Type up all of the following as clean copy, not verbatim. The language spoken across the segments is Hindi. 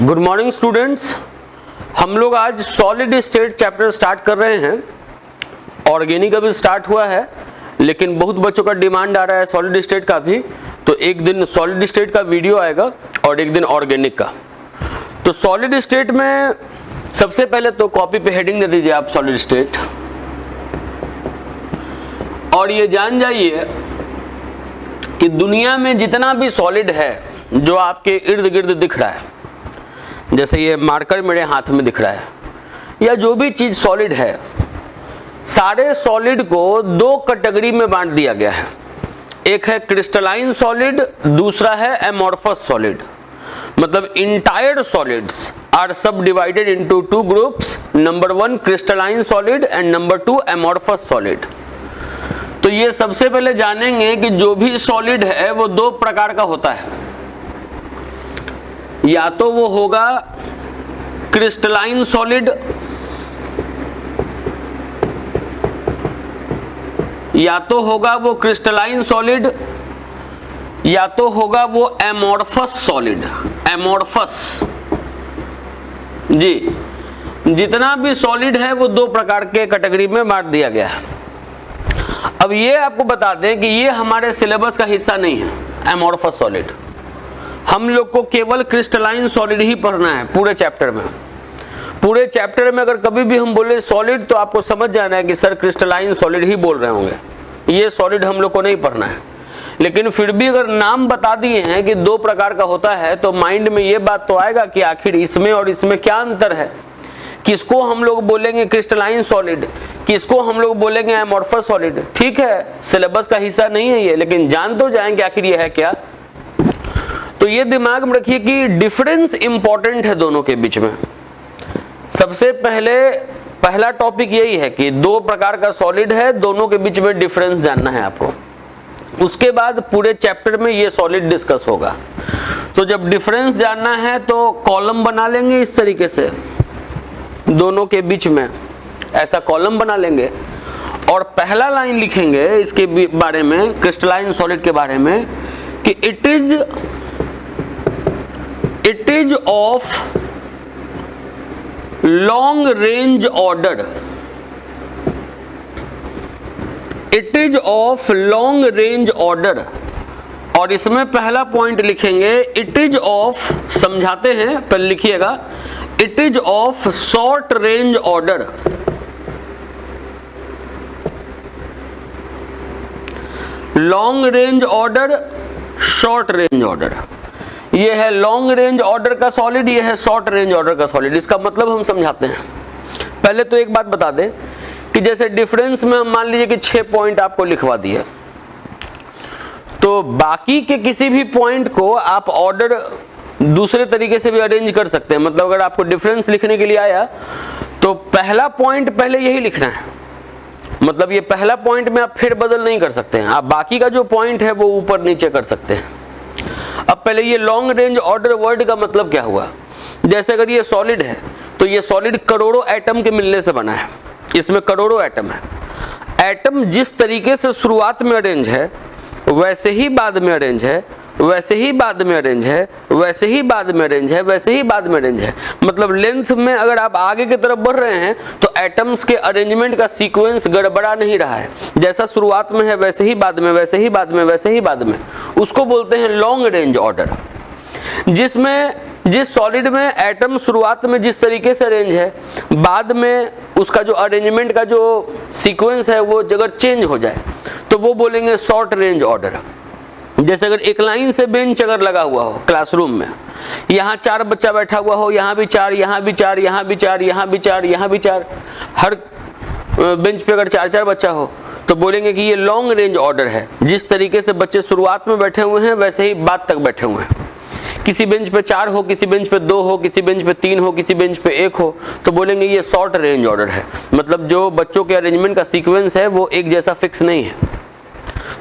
Good morning students. हम लोग आज सॉलिड स्टेट चैप्टर स्टार्ट कर रहे हैं। ऑर्गेनिक अभी स्टार्ट हुआ है, लेकिन बहुत बच्चों का डिमांड आ रहा है सॉलिड स्टेट का भी, तो एक दिन सॉलिड स्टेट का वीडियो आएगा और एक दिन ऑर्गेनिक का। तो सॉलिड स्टेट में सबसे पहले तो कॉपी पे हेडिंग दे दीजिए आप सॉलिड स्टेट, और ये जान जाइए कि दुनिया में जितना भी सॉलिड है जो आपके इर्द गिर्द दिख रहा है, जैसे ये मार्कर मेरे हाथ में दिख रहा है, या जो भी चीज सॉलिड है, सारे सॉलिड को दो कैटेगरी में बांट दिया गया है। एक है क्रिस्टलाइन सॉलिड, दूसरा है एमॉर्फस सॉलिड। मतलब इंटायर सॉलिड्स आर सब divided into two groups, number 1 crystalline solid and number 2 amorphous solid. तो ये सबसे पहले जानेंगे कि जो भी सॉलिड है वो दो प्रकार का होता है। या तो वो होगा क्रिस्टलाइन सॉलिड, या तो होगा वो क्रिस्टलाइन सॉलिड, या तो होगा वो एमॉर्फस सॉलिड। एमॉर्फस जी, जितना भी सॉलिड है वो दो प्रकार के कैटेगरी में बांट दिया गया है। अब ये आपको बता दें कि ये हमारे सिलेबस का हिस्सा नहीं है एमॉर्फस सॉलिड। हम लोग को केवल क्रिस्टलाइन सॉलिड ही पढ़ना है पूरे चैप्टर में। पूरे चैप्टर में अगर कभी भी हम बोले सॉलिड तो आपको समझ जाना है कि सर क्रिस्टलाइन सॉलिड ही बोल रहे होंगे, ये सॉलिड हम लोग को नहीं पढ़ना है। लेकिन फिर भी अगर नाम बता दिए हैं कि दो प्रकार का होता है, तो माइंड में ये बात तो आएगा कि आखिर इसमें और इसमें क्या अंतर है। किसको हम लोग बोलेंगे क्रिस्टलाइन सॉलिड, किसको हम लोग बोलेंगे एमॉर्फस सॉलिड। ठीक है, सिलेबस का हिस्सा नहीं है ये, लेकिन जान तो जाएंगे आखिर ये है क्या। तो ये दिमाग में रखिए कि डिफरेंस इंपॉर्टेंट है दोनों के बीच में। सबसे पहला टॉपिक यही है कि दो प्रकार का सॉलिड है, दोनों के बीच में डिफरेंस जानना है आपको। उसके बाद पूरे चैप्टर में ये सॉलिड डिस्कस होगा। तो जब डिफरेंस जानना है तो कॉलम बना लेंगे इस तरीके से, दोनों के बीच में ऐसा कॉलम बना लेंगे, और पहला लाइन लिखेंगे इसके बारे में, क्रिस्टलाइन सॉलिड के बारे में, कि it is of long range order. It is of long range order. और इसमें पहला पॉइंट लिखेंगे इट इज ऑफ, समझाते हैं पहले लिखिएगा, it is of short range order. Long range order, short range order. ये है लॉन्ग रेंज ऑर्डर का सॉलिड, ये है शॉर्ट रेंज ऑर्डर का सॉलिड। इसका मतलब हम समझाते हैं। पहले तो एक बात बता दें कि जैसे डिफरेंस में हम मान लीजिए कि 6 पॉइंट आपको लिखवा दिए, तो बाकी के किसी भी पॉइंट को आप ऑर्डर दूसरे तरीके से भी अरेंज कर सकते हैं। मतलब अगर आपको डिफरेंस लिखने के लिए आया तो पहला पॉइंट पहले यही लिखना है। मतलब ये पहला पॉइंट में आप फिर बदल नहीं कर सकते हैं, आप बाकी का जो पॉइंट है वो ऊपर नीचे कर सकते हैं। अब पहले ये लॉन्ग रेंज ऑर्डर वर्ड का मतलब क्या हुआ। जैसे अगर ये सॉलिड है तो ये सॉलिड करोड़ों एटम के मिलने से बना है, इसमें करोड़ों एटम है। एटम जिस तरीके से शुरुआत में अरेंज है वैसे ही बाद में अरेंज है, वैसे ही बाद में अरेंज है, वैसे ही बाद में अरेंज है, वैसे ही बाद में अरेंज है। मतलब लेंथ में अगर आप आगे की तरफ बढ़ रहे हैं तो एटम्स के अरेंजमेंट का सीक्वेंस गड़बड़ा नहीं रहा है। जैसा शुरुआत में है वैसे ही बाद में, वैसे ही बाद में, वैसे ही बाद में, उसको बोलते हैं लॉन्ग रेंज ऑर्डर। जिस सॉलिड में एटम शुरुआत में जिस तरीके से अरेंज है, बाद में उसका जो अरेंजमेंट का जो सीक्वेंस है वो अगर चेंज हो जाए तो वो बोलेंगे शॉर्ट रेंज ऑर्डर। जैसे अगर एक लाइन से बेंच अगर लगा हुआ हो क्लासरूम में, यहाँ 4 बच्चा बैठा हुआ हो, यहाँ भी 4, यहाँ भी 4, यहाँ भी 4, यहाँ भी 4, यहाँ भी 4, हर बेंच पे अगर 4-4 बच्चा हो तो बोलेंगे कि ये लॉन्ग रेंज ऑर्डर है। जिस तरीके से बच्चे शुरुआत में बैठे हुए हैं वैसे ही बाद तक बैठे हुए हैं। किसी बेंच पे 4 हो, किसी बेंच पे 2 हो, किसी बेंच पे 3 हो, किसी बेंच पे 1 हो, तो बोलेंगे ये शॉर्ट रेंज ऑर्डर है। मतलब जो बच्चों के अरेंजमेंट का सीक्वेंस है वो एक जैसा फिक्स नहीं है।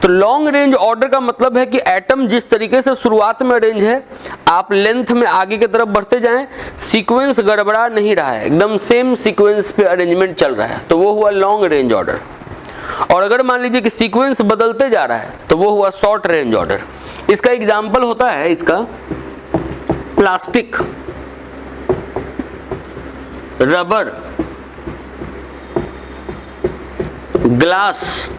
तो लॉन्ग रेंज ऑर्डर का मतलब है कि एटम जिस तरीके से शुरुआत में अरेंज है, आप लेंथ में आगे की तरफ बढ़ते जाएं, सीक्वेंस गड़बड़ा नहीं रहा है, एकदम सेम सीक्वेंस पे अरेंजमेंट चल रहा है, तो वो हुआ लॉन्ग रेंज ऑर्डर। और अगर मान लीजिए कि सीक्वेंस बदलते जा रहा है तो वो हुआ शॉर्ट रेंज ऑर्डर। इसका एग्जाम्पल होता है इसका प्लास्टिक। रबर, ग्लास,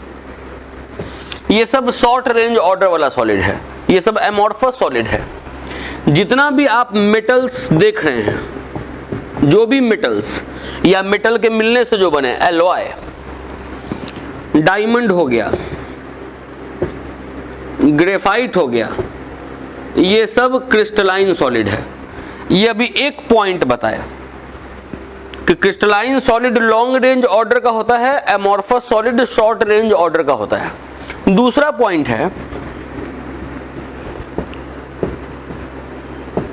ये सब शॉर्ट रेंज ऑर्डर वाला सॉलिड है, ये सब एमॉर्फस सॉलिड है। जितना भी आप मेटल्स देख रहे हैं, जो भी मेटल्स या मेटल के मिलने से जो बने, एलॉय, डायमंड हो गया, ग्रेफाइट हो गया, ये सब क्रिस्टलाइन सॉलिड है। ये अभी एक पॉइंट बताया कि crystalline solid long range order का होता है, amorphous solid short range order का होता है। दूसरा पॉइंट है,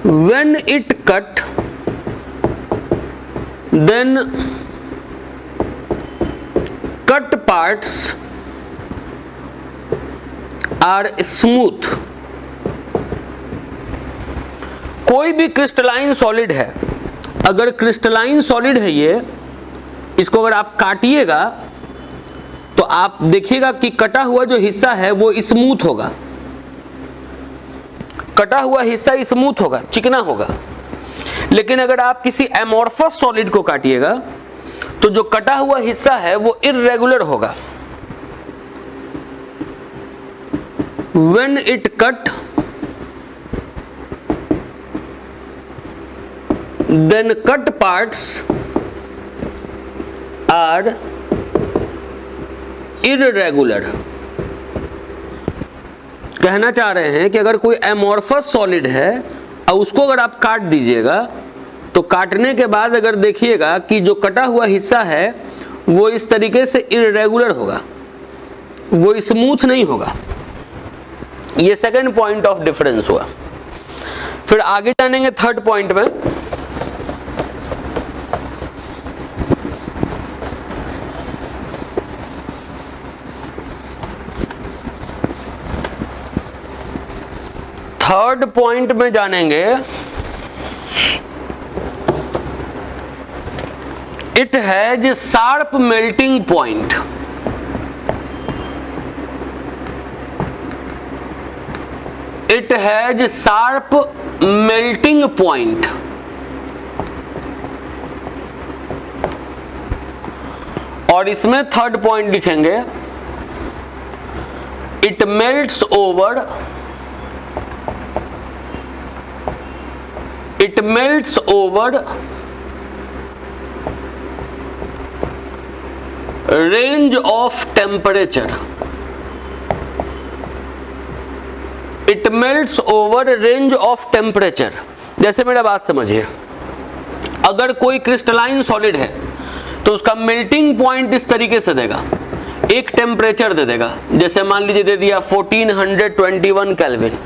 when it cut then cut parts are smooth। कोई भी क्रिस्टलाइन सॉलिड है, अगर क्रिस्टलाइन सॉलिड है ये, इसको अगर आप काटिएगा तो आप देखिएगा कि कटा हुआ जो हिस्सा है वो स्मूथ होगा, कटा हुआ हिस्सा स्मूथ होगा, चिकना होगा। लेकिन अगर आप किसी एमॉर्फस सॉलिड को काटिएगा तो जो कटा हुआ हिस्सा है वो इर्रेगुलर होगा। When it cut then cut parts are irregular। कहना चाह रहे हैं कि अगर कोई एमॉर्फस सॉलिड है और उसको अगर आप काट दीजिएगा तो काटने के बाद अगर देखिएगा कि जो कटा हुआ हिस्सा है वो इस तरीके से इर्रेगुलर होगा, वो स्मूथ नहीं होगा। ये सेकंड पॉइंट ऑफ डिफरेंस हुआ। फिर आगे जानेंगे थर्ड पॉइंट में। थर्ड पॉइंट में जानेंगे, it has sharp melting point. It has sharp melting point. और इसमें थर्ड पॉइंट लिखेंगे, it melts over, it melts over range of temperature। it melts over range of temperature। जैसे मेरा बात समझिए, अगर कोई क्रिस्टलाइन सॉलिड है तो उसका मेल्टिंग पॉइंट इस तरीके से देगा, एक टेम्परेचर दे देगा, जैसे मान लीजिए दे दिया 1421 केल्विन,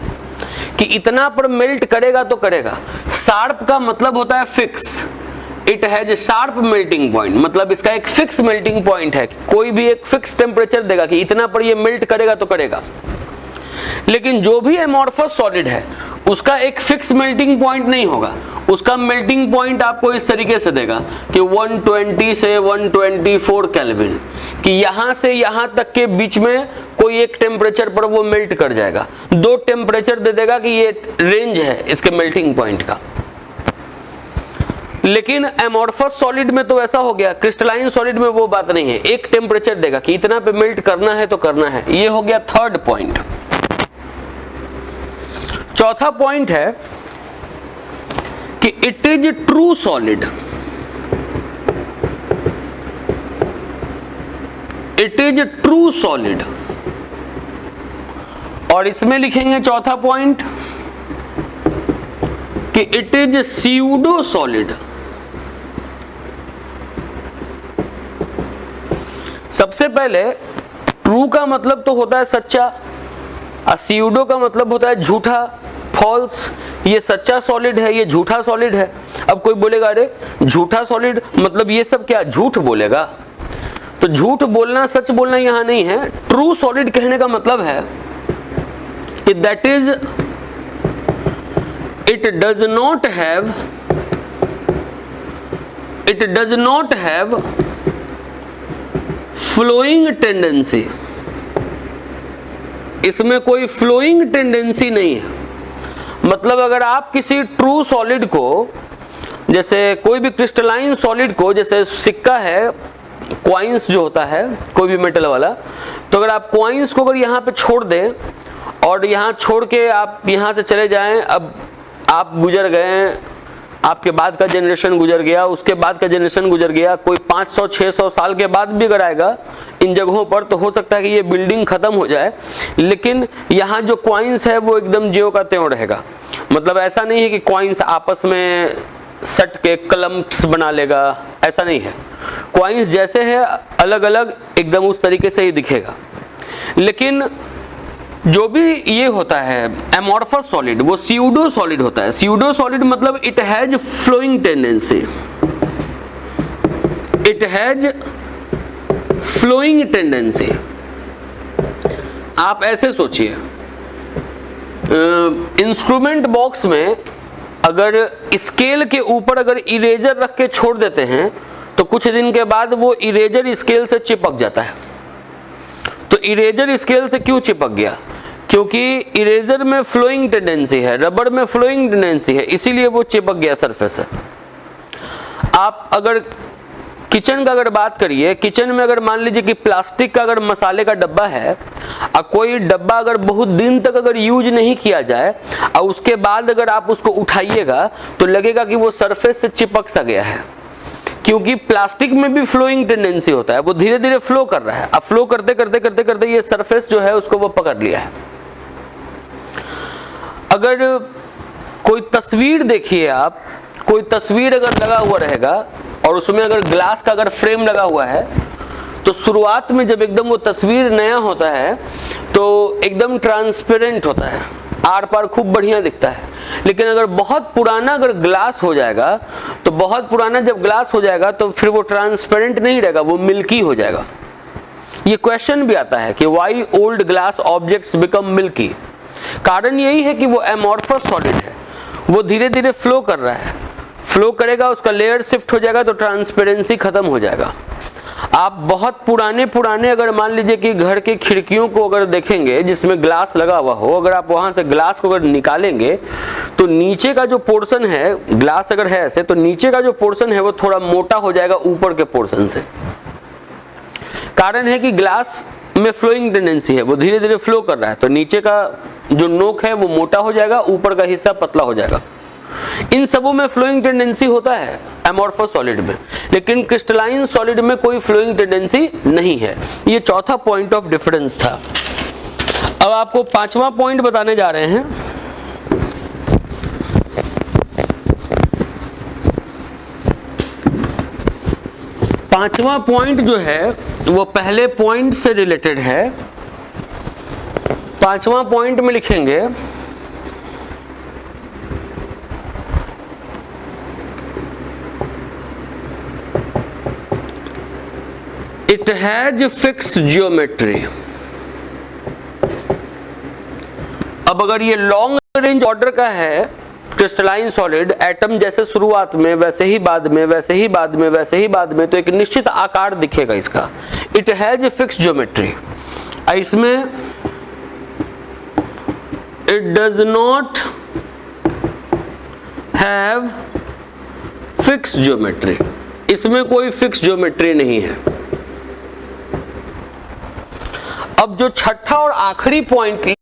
कि इतना पर मेल्ट करेगा तो करेगा। शार्प का मतलब होता है fix. It has sharp melting point, मतलब इसका एक फिक्स मेल्टिंग पॉइंट है, कोई भी एक फिक्स टेम्परेचर देगा कि इतना पर ये मेल्ट करेगा तो करेगा। लेकिन जो भी एमॉर्फस सॉलिड है उसका एक फिक्स मेल्टिंग पॉइंट नहीं होगा, उसका मेल्टिंग पॉइंट आपको इस तरीके से देगा कि 120 से 124 केल्विन, कि यहां से यहां तक के बीच में कोई एक टेम्परेचर पर वो मेल्ट कर जाएगा। दो टेम्परेचर दे देगा कि ये रेंज है इसके मेल्टिंग पॉइंट का। लेकिन एमॉर्फस सॉलिड में तो ऐसा हो गया, क्रिस्टलाइन सॉलिड में वो बात नहीं है, एक टेम्परेचर देगा कि इतना पे मेल्ट करना है तो करना है। ये हो गया थर्ड पॉइंट। चौथा पॉइंट है कि it is true solid. It is true solid. और इसमें लिखेंगे चौथा पॉइंट कि इट इज स्यूडो सॉलिड। सबसे पहले ट्रू का मतलब तो होता है सच्चा, और स्यूडो का मतलब होता है झूठा, फॉल्स। ये सच्चा सॉलिड है, ये झूठा सॉलिड है। अब कोई बोलेगा अरे झूठा सॉलिड मतलब ये सब क्या झूठ बोलेगा? तो झूठ बोलना सच बोलना यहां नहीं है। ट्रू सॉलिड कहने का मतलब है कि that is it does not have flowing tendency. इसमें कोई फ्लोइंग टेंडेंसी नहीं है। मतलब अगर आप किसी ट्रू सॉलिड को जैसे कोई भी क्रिस्टलाइन सॉलिड को, जैसे सिक्का है, कॉइन्स जो होता है कोई भी मेटल वाला, तो अगर आप कॉइन्स को अगर यहाँ पे छोड़ दें और यहाँ छोड़ के आप यहाँ से चले जाएं, अब आप गुजर गए, आपके बाद का जनरेशन गुजर गया, उसके बाद का जनरेशन गुजर गया, कोई 500-600 साल के बाद भी अगर आएगा इन जगहों पर, तो हो सकता है कि ये बिल्डिंग खत्म हो जाए, लेकिन यहाँ जो कॉइन्स है वो एकदम ज्यों का त्यों रहेगा। मतलब ऐसा नहीं है कि कॉइन्स आपस में सट के क्लम्प्स बना लेगा, ऐसा नहीं है। कॉइन्स जैसे है अलग अलग एकदम उस तरीके से ही दिखेगा। लेकिन जो भी ये होता है एमॉर्फस सॉलिड, वो स्यूडो सॉलिड होता है। स्यूडो सॉलिड मतलब it has flowing tendency, it has flowing tendency. आप ऐसे सोचिए, इंस्ट्रूमेंट बॉक्स में अगर स्केल के ऊपर अगर इरेजर रख के छोड़ देते हैं तो कुछ दिन के बाद वो इरेजर स्केल से चिपक जाता है। तो इरेजर स्केल से क्यों चिपक गया? क्योंकि इरेजर में फ्लोइंग टेंडेंसी है, रबर में फ्लोइंग टेंडेंसी है, इसीलिए वो चिपक गया सरफेस से। आप अगर किचन का अगर बात करिए, किचन में अगर मान लीजिए कि प्लास्टिक का अगर मसाले का डब्बा है और कोई डब्बा अगर बहुत दिन तक अगर यूज नहीं किया जाए और उसके बाद अगर आप उसको उठाइएगा तो लगेगा कि वो सरफेस से चिपक सा गया है, क्योंकि प्लास्टिक में भी फ्लोइंग टेंडेंसी होता है, वो धीरे धीरे फ्लो कर रहा है। अब फ्लो करते करते करते करते ये सरफेस जो है उसको वो पकड़ लिया है। अगर कोई तस्वीर देखिए आप, कोई तस्वीर अगर लगा हुआ रहेगा और उसमें अगर ग्लास का अगर फ्रेम लगा हुआ है तो शुरुआत में जब एकदम वो तस्वीर नया होता है तो एकदम ट्रांसपेरेंट होता है, आर पार खूब बढ़िया दिखता है। लेकिन अगर बहुत पुराना अगर ग्लास हो जाएगा तो बहुत पुराना जब ग्लास हो जाएगा तो फिर वो ट्रांसपेरेंट नहीं रहेगा, वो मिल्की हो जाएगा। ये क्वेश्चन भी आता है कि why old glass objects become milky. कारण यही है कि वो एमॉर्फस सॉलिड है, वो धीरे धीरे फ्लो कर रहा है, फ्लो करेगा, उसका लेयर शिफ्ट हो जाएगा तो ट्रांसपेरेंसी खत्म हो जाएगा। आप बहुत पुराने अगर मान लीजिए कि घर की खिड़कियों को अगर देखेंगे जिसमें ग्लास लगा हुआ हो, अगर आप वहां से ग्लास को अगर निकालेंगे तो नीचे का जो पोर्शन है, ग्लास अगर है ऐसे, तो नीचे का जो पोर्शन है वो थोड़ा मोटा हो जाएगा ऊपर के पोर्शन से। कारण है कि ग्लास में फ्लोइंग टेंडेंसी है, वो धीरे धीरे फ्लो कर रहा है, तो नीचे का जो नोक है वो मोटा हो जाएगा, ऊपर का हिस्सा पतला हो जाएगा। इन सबों में फ्लोइंग टेंडेंसी होता है एमॉर्फस सॉलिड में, लेकिन क्रिस्टलाइन सॉलिड में कोई फ्लोइंग टेंडेंसी नहीं है। ये चौथा पॉइंट ऑफ डिफरेंस था। अब आपको पांचवा पॉइंट बताने जा रहे हैं। पांचवा पॉइंट जो है वो पहले पॉइंट से रिलेटेड है। पांचवा पॉइंट में लिखेंगे इट हैज फिक्स्ड ज्योमेट्री। अब अगर ये लॉन्ग रेंज ऑर्डर का है क्रिस्टलाइन सॉलिड, एटम जैसे शुरुआत में वैसे ही बाद में, वैसे ही बाद में, वैसे ही बाद में, तो एक निश्चित आकार दिखेगा इसका। It has fixed geometry. इसमें it does not have fixed geometry. इसमें कोई फिक्स ज्योमेट्री नहीं है। अब जो छठा और आखिरी पॉइंट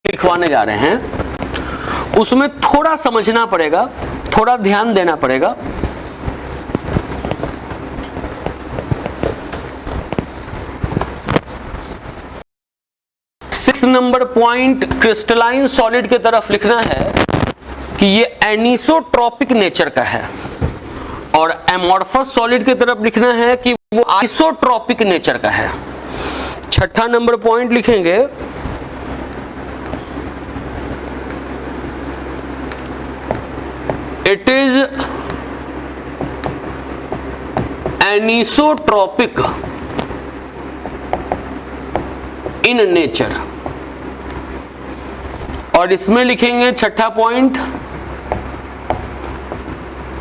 लिखवाने जा रहे हैं उसमें थोड़ा समझना पड़ेगा थोड़ा ध्यान देना पड़ेगा। Six number point crystalline solid की तरफ लिखना है कि ये एनिसोट्रॉपिक नेचर का है, और एमॉर्फस सॉलिड की तरफ लिखना है कि वो आइसोट्रॉपिक नेचर का है। छठा नंबर पॉइंट लिखेंगे it is anisotropic in nature, और इसमें लिखेंगे छठा point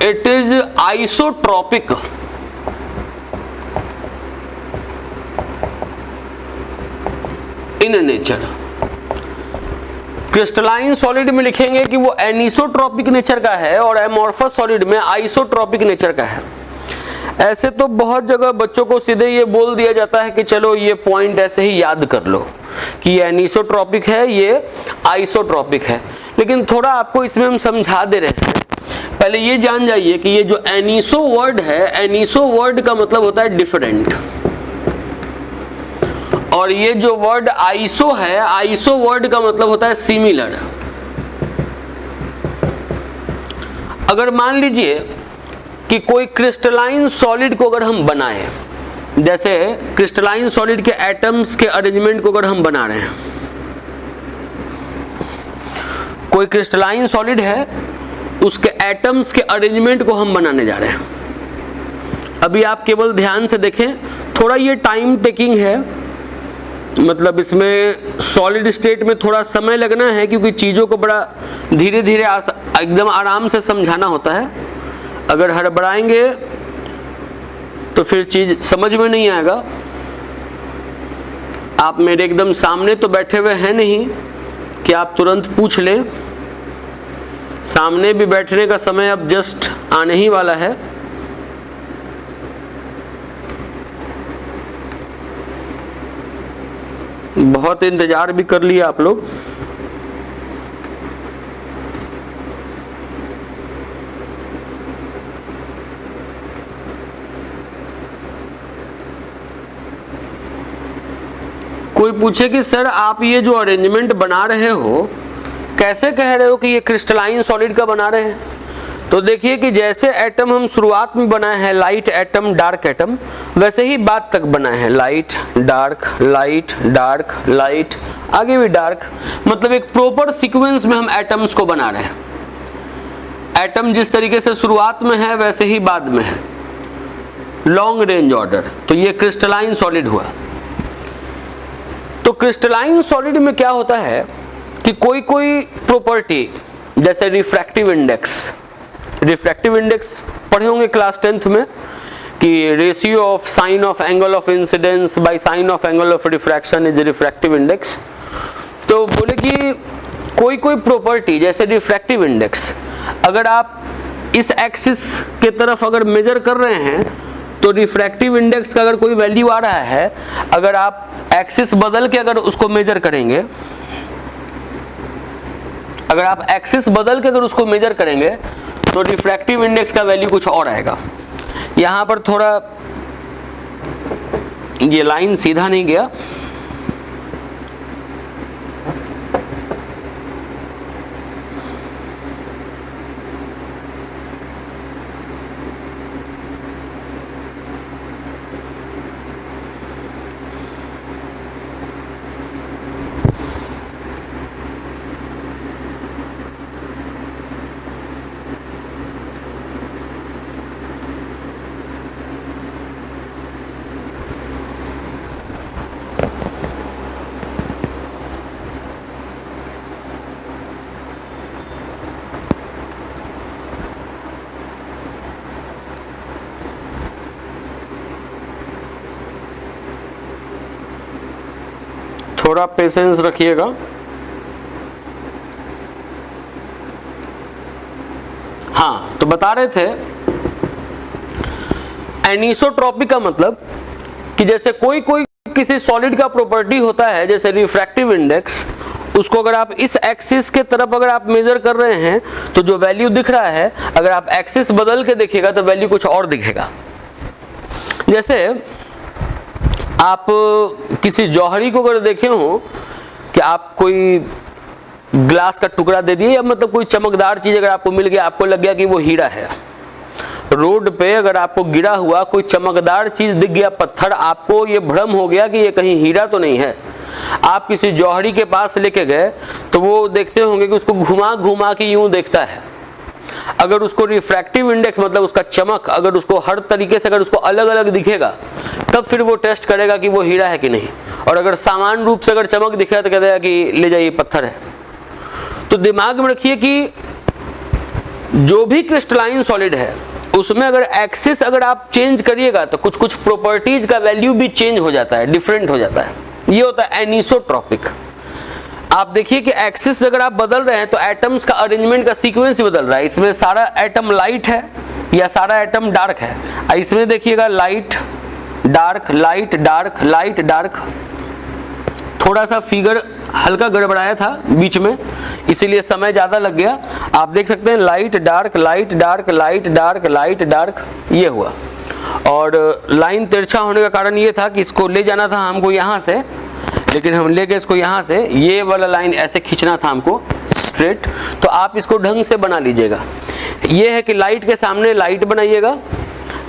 it is isotropic in nature. Crystalline solid में लिखेंगे कि वो एनिसोट्रॉपिक नेचर का है, और एमॉर्फस सॉलिड में आइसोट्रॉपिक नेचर का है। ऐसे तो बहुत जगह बच्चों को सीधे ये बोल दिया जाता है कि चलो ये पॉइंट ऐसे ही याद कर लो कि ये एनिसोट्रॉपिक है, ये आइसोट्रॉपिक है, लेकिन थोड़ा आपको इसमें हम समझा दे रहे हैं। पहले ये जान जाइए कि ये जो एनिसो वर्ड है, एनिसो वर्ड का मतलब होता है डिफरेंट, और ये जो वर्ड आइसो है, आइसो वर्ड का मतलब होता है सिमिलर। अगर मान लीजिए कि कोई क्रिस्टलाइन सॉलिड को अगर हम बनाएं, जैसे क्रिस्टलाइन सॉलिड के एटम्स के अरेंजमेंट को अगर हम बना रहे हैं, कोई क्रिस्टलाइन सॉलिड है, उसके एटम्स के अरेंजमेंट को हम बनाने जा रहे हैं। अभी आप केवल ध्यान से देखें, थोड़ा ये टाइम टेकिंग है, मतलब इसमें सॉलिड स्टेट में थोड़ा समय लगना है, क्योंकि चीज़ों को बड़ा धीरे धीरे एकदम आराम से समझाना होता है। अगर हड़बड़ाएंगे तो फिर चीज़ समझ में नहीं आएगा। आप मेरे एकदम सामने तो बैठे हुए हैं नहीं कि आप तुरंत पूछ लें, सामने भी बैठने का समय अब जस्ट आने ही वाला है। बहुत इंतजार भी कर लिया आप लोग। कोई पूछे कि सर आप ये जो अरेंजमेंट बना रहे हो, कैसे कह रहे हो कि ये क्रिस्टलाइन सॉलिड का बना रहे हैं? तो देखिए कि जैसे एटम हम शुरुआत में बनाए हैं, लाइट एटम डार्क एटम, वैसे ही बाद तक बनाए हैं, लाइट डार्क लाइट, आगे भी डार्क। मतलब एक प्रॉपर सीक्वेंस में हम एटम्स को बना रहे हैं। एटम जिस तरीके से शुरुआत में है वैसे ही बाद में है, लॉन्ग रेंज ऑर्डर। तो ये क्रिस्टलाइन सॉलिड हुआ। तो क्रिस्टलाइन सॉलिड में क्या होता है कि कोई कोई प्रॉपर्टी, जैसे रिफ्रैक्टिव इंडेक्स पढ़े होंगे क्लास 10th में कि ratio of sine of angle of incidence by sine of angle of refraction is refractive index. तो बोले कि कोई कोई प्रॉपर्टी जैसे रिफ्रैक्टिव इंडेक्स, अगर आप इस एक्सिस के तरफ अगर मेजर कर रहे हैं तो रिफ्रैक्टिव इंडेक्स का अगर कोई वैल्यू आ रहा है, अगर आप एक्सिस बदल के अगर उसको मेजर करेंगे, अगर आप एक्सिस बदल के अगर उसको मेजर करेंगे तो रिफ्रैक्टिव इंडेक्स का वैल्यू कुछ और आएगा। यहां पर थोड़ा ये लाइन सीधा नहीं गया, थोड़ा पेशेंस रखिएगा। हाँ, तो बता रहे थे एनिसोट्रॉपिक का मतलब कि जैसे कोई कोई किसी सॉलिड का प्रॉपर्टी होता है, जैसे रिफ्रैक्टिव इंडेक्स, उसको अगर आप इस एक्सिस के तरफ अगर आप मेजर कर रहे हैं तो जो वैल्यू दिख रहा है, अगर आप एक्सिस बदल के देखिएगा तो वैल्यू कुछ और दिखेगा। जैसे आप किसी जौहरी को अगर देखे हो कि आप कोई ग्लास का टुकड़ा दे दिए, या मतलब कोई चमकदार चीज अगर आपको मिल गया, आपको लग गया कि वो हीरा है। रोड पे अगर आपको गिरा हुआ कोई चमकदार चीज दिख गया, पत्थर, आपको ये भ्रम हो गया कि ये कहीं हीरा तो नहीं है। आप किसी जौहरी के पास लेके गए तो वो देखते होंगे कि उसको घुमा घुमा के यूं देखता है। अगर उसको रिफ्रैक्टिव इंडेक्स मतलब उसका चमक, अगर उसको हर तरीके से अगर उसको अलग अलग दिखेगा, तब फिर वो टेस्ट करेगा कि वो हीरा है कि नहीं। और अगर सामान्य रूप से अगर चमक दिखेगा तो कहता है कि ले जाइए पत्थर है। तो दिमाग में रखिए कि जो भी क्रिस्टलाइन सॉलिड है उसमें अगर एक्सिस अगर आप चेंज करिएगा तो कुछ कुछ प्रॉपर्टीज का वैल्यू भी चेंज हो जाता है, डिफरेंट हो जाता है। ये होता है एनिसोट्रॉपिक। आप देखिए कि एक्सिस अगर आप बदल रहे हैं तो एटम्स का अरेंजमेंट का सीक्वेंस बदल रहा है। इसमें सारा एटम लाइट है या सारा एटम डार्क है। इसमें देखिएगा light dark light dark light dark. थोड़ा सा फिगर हल्का गड़बड़ाया था बीच में, इसीलिए समय ज्यादा लग गया। आप देख सकते हैं light dark light dark light dark light dark, ये हुआ। और लाइन तिरछा होने का कारण ये था कि इसको ले जाना था हमको यहाँ से, लेकिन हम ले गए इसको यहाँ से। ये वाला लाइन ऐसे खींचना था हमको स्ट्रेट। तो आप इसको ढंग से बना लीजिएगा। ये है कि लाइट के सामने लाइट बनाइएगा,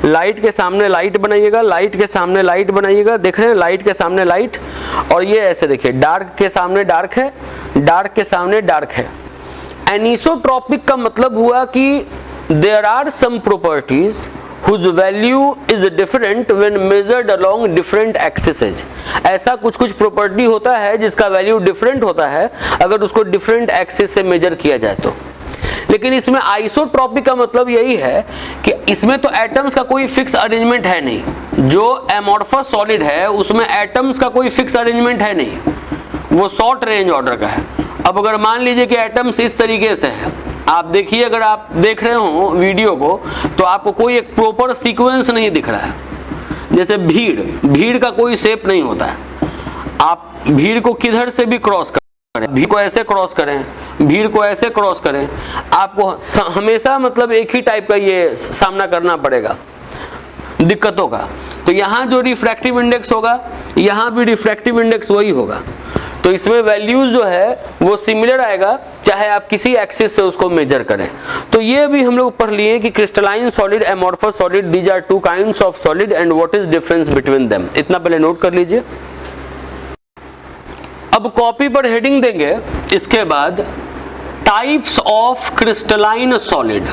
लाइट के सामने लाइट बनाइएगा, लाइट के सामने लाइट बनाइएगा। देख रहे हैं, लाइट के सामने लाइट। और ये ऐसे देखिए, डार्क के सामने डार्क है, डार्क के सामने डार्क है। एनिसोट्रॉपिक का मतलब हुआ कि there are some properties whose value is different when measured along different axes। ऐसा कुछ कुछ प्रॉपर्टी होता है जिसका वैल्यू डिफरेंट होता है अगर उसको डिफरेंट एक्सिस से मेजर किया जाए तो। लेकिन इसमें आइसोट्रॉपिक का मतलब यही है कि इसमें तो एटम्स का कोई फिक्स अरेंजमेंट है नहीं। जो एमॉर्फस सॉलिड है उसमें एटम्स का कोई फिक्स अरेंजमेंट है नहीं, वो शॉर्ट रेंज ऑर्डर का है। अब अगर मान लीजिए कि एटम्स इस तरीके से है, आप देखिए, अगर आप देख रहे हो वीडियो को तो आपको कोई एक प्रॉपर सीक्वेंस नहीं दिख रहा है। जैसे भीड़ का कोई शेप नहीं होता है। आप भीड़ को किधर से भी क्रॉस करें, भीड़ को ऐसे क्रॉस करें, भीड़ को ऐसे क्रॉस करें, आपको हमेशा मतलब एक ही टाइप का ये सामना करना पड़ेगा दिक्कतों का। तो यहाँ जो रिफ्रैक्टिव इंडेक्स होगा, यहाँ भी रिफ्रैक्टिव इंडेक्स वही होगा। तो इसमें वैल्यूज जो है वो सिमिलर आएगा चाहे आप किसी एक्सिस से उसको मेजर करें। तो ये भी हम लोग पढ़ लिए कि crystalline solid, amorphous solid, these are two kinds of solid and what is difference between them. इतना पहले नोट कर लीजिए। अब कॉपी पर हेडिंग देंगे, इसके बाद types of crystalline solid.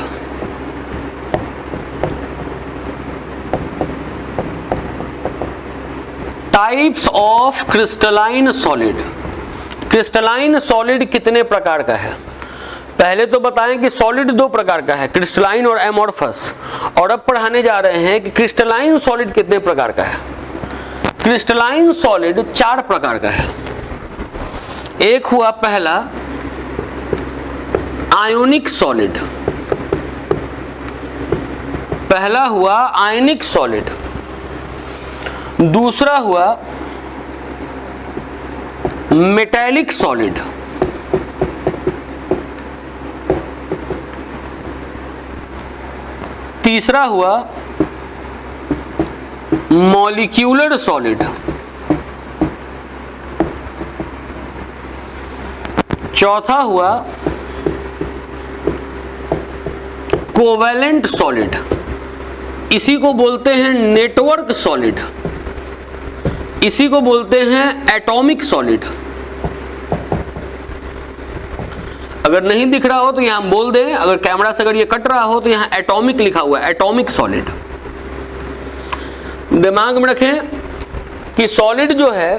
Types of crystalline solid. Crystalline solid कितने प्रकार का है? पहले तो बताएं कि सॉलिड दो प्रकार का है, क्रिस्टलाइन और एमॉर्फस। और अब पढ़ाने जा रहे हैं कि क्रिस्टलाइन सॉलिड कितने प्रकार का है। क्रिस्टलाइन सॉलिड 4 प्रकार का है। एक हुआ पहला आयोनिक सॉलिड, पहला हुआ आयनिक सॉलिड। दूसरा हुआ मेटेलिक सॉलिड। तीसरा हुआ मॉलिक्यूलर सॉलिड। चौथा हुआ कोवैलेंट सॉलिड। इसी को बोलते हैं नेटवर्क सॉलिड, इसी को बोलते हैं एटॉमिक सॉलिड। अगर नहीं दिख रहा हो तो यहां बोल दें, अगर कैमरा से अगर ये कट रहा हो तो यहां एटॉमिक लिखा हुआ है, एटॉमिक सॉलिड। दिमाग में रखें कि सॉलिड जो है,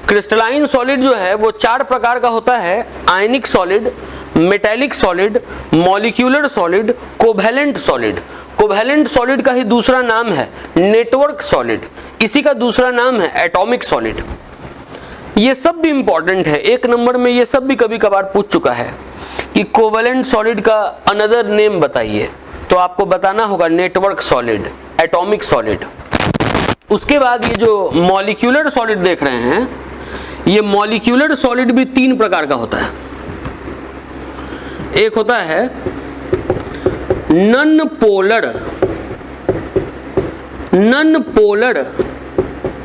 क्रिस्टलाइन सॉलिड जो है वो 4 प्रकार का होता है। आयनिक solid, metallic solid, molecular solid, covalent solid. Covalent solid का ही दूसरा नाम है नेटवर्क सॉलिड, इसी का दूसरा नाम है एटॉमिक सॉलिड। ये सब भी इंपॉर्टेंट है, 1 नंबर में ये सब भी कभी कभार पूछ चुका है कि कोवैलेंट सॉलिड का अनदर नेम बताइए, तो आपको बताना होगा नेटवर्क सॉलिड, एटॉमिक सॉलिड। उसके बाद ये जो मॉलिक्यूलर सॉलिड देख रहे हैं, ये मॉलिक्यूलर सॉलिड भी तीन प्रकार का होता है। एक होता है नॉन पोलर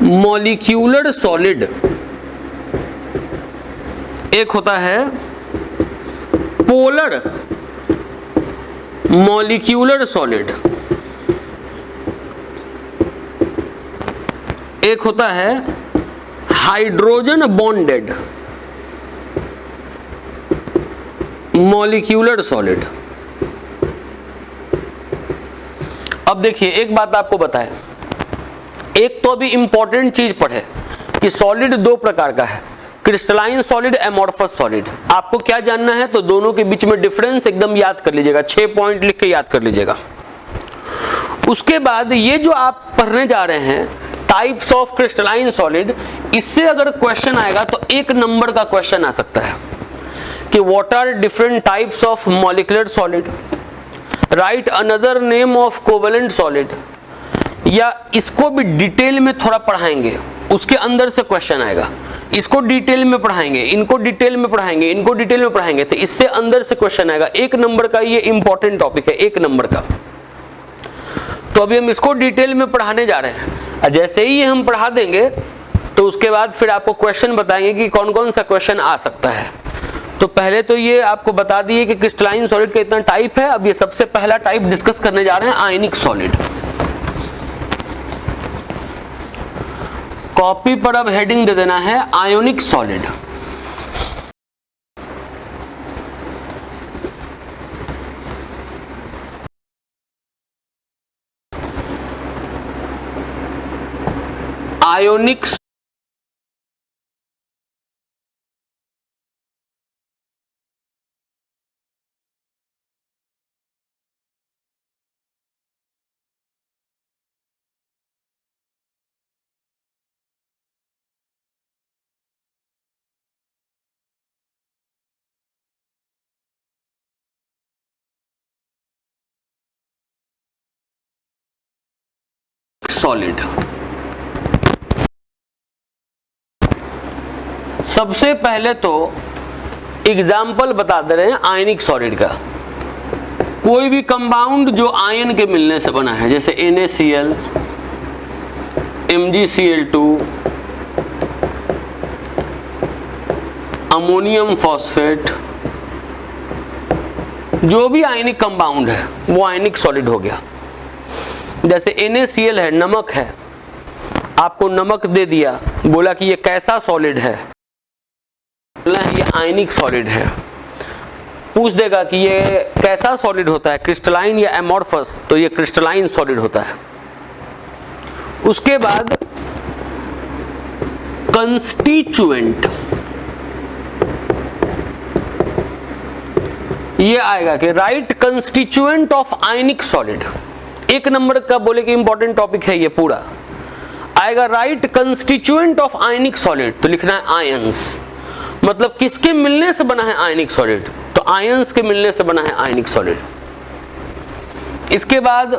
मॉलिक्यूलर सॉलिड, एक होता है पोलर मॉलिक्यूलर सॉलिड, एक होता है हाइड्रोजन बॉन्डेड मॉलिक्यूलर सॉलिड। अब देखिए एक बात आपको बताएं, एक तो अभी इंपॉर्टेंट चीज पढ़े कि सॉलिड दो प्रकार का है, क्रिस्टलाइन सॉलिड, एमोर्फस सॉलिड। आपको क्या जानना है तो दोनों के बीच में डिफरेंस एकदम याद कर लीजिएगा, 6 पॉइंट लिख के याद कर लीजिएगा। उसके बाद ये जो आप पढ़ने जा रहे हैं टाइप्स ऑफ क्रिस्टलाइन सॉलिड, इससे अगर क्वेश्चन आएगा तो 1 नंबर का क्वेश्चन आ सकता है कि what are different types of molecular solid, right another name of covalent solid, या इसको भी डिटेल में थोड़ा पढ़ाएंगे, उसके अंदर से क्वेश्चन आएगा। इसको डिटेल में पढ़ाएंगे, इनको डिटेल में पढ़ाएंगे, इनको डिटेल में पढ़ाएंगे, तो इससे अंदर से क्वेश्चन आएगा। 1 नंबर का ये इंपॉर्टेंट टॉपिक है, 1 नंबर का। तो अभी हम इसको डिटेल में पढ़ाने जा रहे हैं। जैसे ही हम पढ़ा देंगे तो उसके बाद फिर आपको क्वेश्चन बताएंगे कि कौन कौन सा क्वेश्चन आ सकता है। तो पहले तो ये आपको बता दिए कि क्रिस्टलाइन सॉलिड का इतना टाइप है। अब ये सबसे पहला टाइप डिस्कस करने जा रहे हैं, आयनिक सॉलिड। कॉपी पर अब हेडिंग दे देना है आयोनिक सॉलिड। Ionic solid. सबसे पहले तो एग्जाम्पल बता दे रहे हैं आयनिक सॉलिड का। कोई भी कंपाउंड जो आयन के मिलने से बना है, जैसे NaCl, MgCl2, अमोनियम फॉस्फेट, जो भी आयनिक कंपाउंड है वो आयनिक सॉलिड हो गया। जैसे NaCl है, नमक है, आपको नमक दे दिया, बोला कि ये कैसा सॉलिड है, बोला ये आयनिक सॉलिड है। पूछ देगा कि ये कैसा सॉलिड होता है, क्रिस्टलाइन या एमोर्फस, तो ये क्रिस्टलाइन सॉलिड होता है। उसके बाद कंस्टिट्यूएंट, ये आएगा कि right constituent of ionic solid. 1 number का बोले कि इंपॉर्टेंट टॉपिक है ये पूरा आएगा। Right constituent of ionic solid, तो लिखना है आयंस। मतलब किसके मिलने से बना है आयनिक सॉलिड, तो आयंस के मिलने से बना है आयनिक सॉलिड। इसके बाद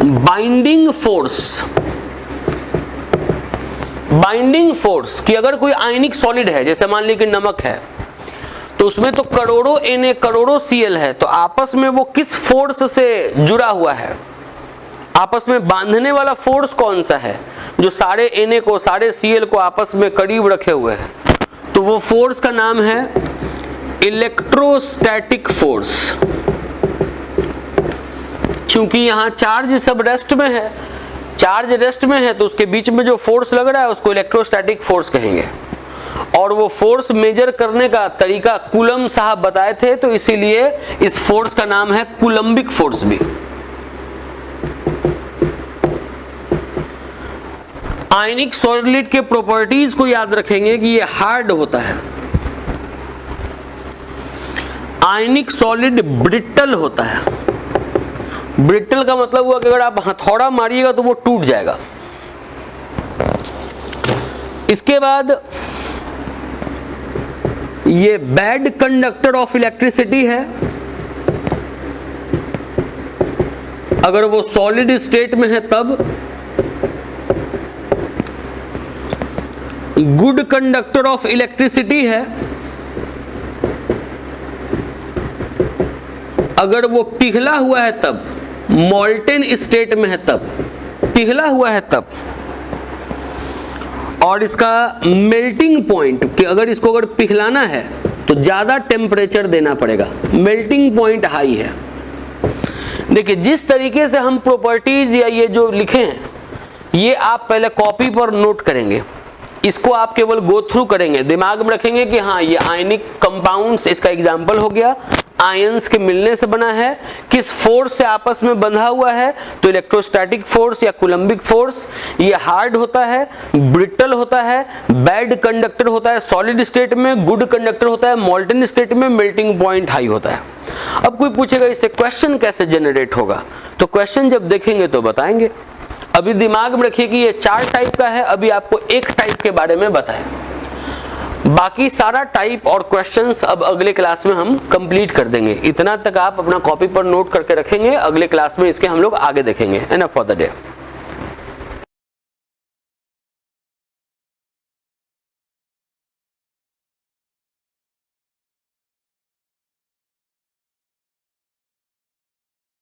बाइंडिंग फोर्स। बाइंडिंग फोर्स कि अगर कोई आयनिक सॉलिड है, जैसे मान लीजिए कि नमक है, तो उसमें तो करोड़ों Na करोड़ों Cl है, तो आपस में वो किस फोर्स से जुड़ा हुआ है, आपस में बांधने वाला फोर्स कौन सा है, जो सारे Na को, सारे Cl को आपस में करीब रखे हुए है, तो वो फोर्स का नाम है इलेक्ट्रोस्टैटिक फोर्स। क्योंकि यहाँ चार्ज सब रेस्ट में है, चार्ज रेस्ट में है, तो उसके बीच में जो फोर्स लग रहा है उसको इलेक्ट्रोस्टैटिक फोर्स कहेंगे। और वो फोर्स मेजर करने का तरीका कूलम साहब बताए थे, तो इसीलिए इस फोर्स का नाम है कूलम्बिक फोर्स भी। आयनिक सॉलिड के प्रॉपर्टीज को याद रखेंगे कि ये हार्ड होता है, आयनिक सॉलिड ब्रिटल होता है। ब्रिटल का मतलब हुआ कि अगर आप हथौड़ा मारिएगा तो वो टूट जाएगा। इसके बाद ये बैड कंडक्टर ऑफ इलेक्ट्रिसिटी है। अगर वो सॉलिड स्टेट में है तब, गुड कंडक्टर ऑफ इलेक्ट्रिसिटी है अगर वो पिघला हुआ है तब, मॉल्टेन स्टेट में है तब, पिघला हुआ है तब, और इसका मेल्टिंग पॉइंट कि अगर पिघलाना है तो ज्यादा टेम्परेचर देना पड़ेगा, मेल्टिंग पॉइंट हाई है। देखिए जिस तरीके से हम प्रॉपर्टीज या ये जो लिखे हैं ये आप पहले कॉपी पर नोट करेंगे, इसको आप केवल गो थ्रू करेंगे, दिमाग में रखेंगे कि हाँ ये आयनिक कंपाउंड्स इसका एग्जाम्पल हो गया, आयंस के मिलने से बना है, किस फोर्स से आपस में बंधा हुआ है, तो इलेक्ट्रोस्टैटिक फोर्स या कूलम्बिक फोर्स। ये हार्ड होता है, ब्रिटल होता है, बैड कंडक्टर होता है सॉलिड स्टेट में, गुड कंडक्टर होता है मॉल्टन स्टेट में, मेल्टिंग पॉइंट हाई होता है। अब कोई पूछेगा इससे क्वेश्चन कैसे जनरेट होगा, तो क्वेश्चन जब देखेंगे तो बताएंगे। अभी दिमाग में रखिए कि ये 4 टाइप का है, अभी आपको एक टाइप के बारे में बताएं, बाकी सारा टाइप और क्वेश्चंस अब अगले क्लास में हम कंप्लीट कर देंगे। इतना तक आप अपना कॉपी पर नोट करके रखेंगे, अगले क्लास में इसके हम लोग आगे देखेंगे। Enough for the day.